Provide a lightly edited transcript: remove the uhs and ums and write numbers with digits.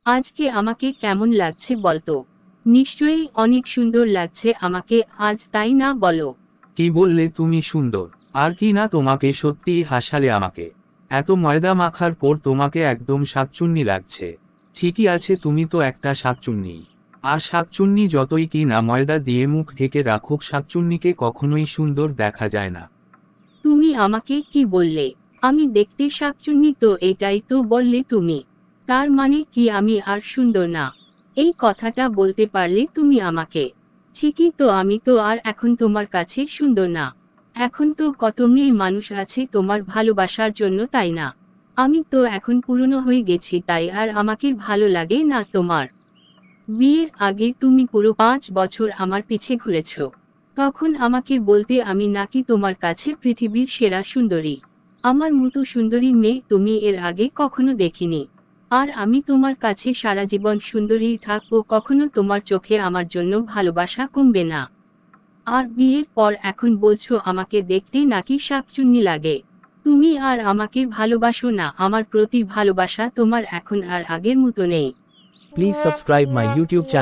আজকে আমাকে কেমন লাগছে বলতো? নিশ্চয়ই অনেক সুন্দর লাগছে আমাকে আজ, তাই না বলো? কি বললে তুমি সুন্দর? আর কি না, তোমাকে সত্যিই হাসালে আমাকে। এত ময়দা মাখার পর তোমাকে একদম শাকচুন্নি লাগছে। ঠিকই আছে, তুমি তো একটা শাকচুন্নি। আর শাকচুন্নি যতই কি না ময়দা দিয়ে মুখ ঢেকে রাখুক, শাকচুন্নিকে কখনোই সুন্দর দেখা যায় না। তুমি আমাকে কি বললে? আমি দেখতে শাকচুন্নি, তো এটাই তো বললে তুমি। তার মানে কি আমি আর সুন্দর না? এই কথাটা বলতে পারলে তুমি আমাকে? ঠিকই তো, আমি তো আর এখন তোমার কাছে সুন্দর না। এখন তো কত মেয়ে মানুষ আছে তোমার ভালোবাসার জন্য, তাই না? আমি তো এখন পুরনো হয়ে গেছি, তাই আর আমাকে ভালো লাগে না তোমার। বিয়ের আগে তুমি পুরো 5 বছর আমার পিছে ঘুরেছ। তখন আমাকে বলতে আমি নাকি তোমার কাছে পৃথিবীর সেরা সুন্দরী। আমার মতো সুন্দরী মেয়ে তুমি এর আগে কখনো দেখিনি। আর আমি তোমার কাছে সারা জীবন সুন্দরীই থাকবো, কখনো তোমার চোখে আমার জন্য ভালোবাসা কমবে না। আর বিয়ের পর এখন বলছো আমাকে দেখতে নাকি শাকচুন্নি লাগে। তুমি আর আমাকে ভালোবাসো না, আমার প্রতি ভালোবাসা তোমার এখন আর আগের মতো নেই। Please subscribe my YouTube channel.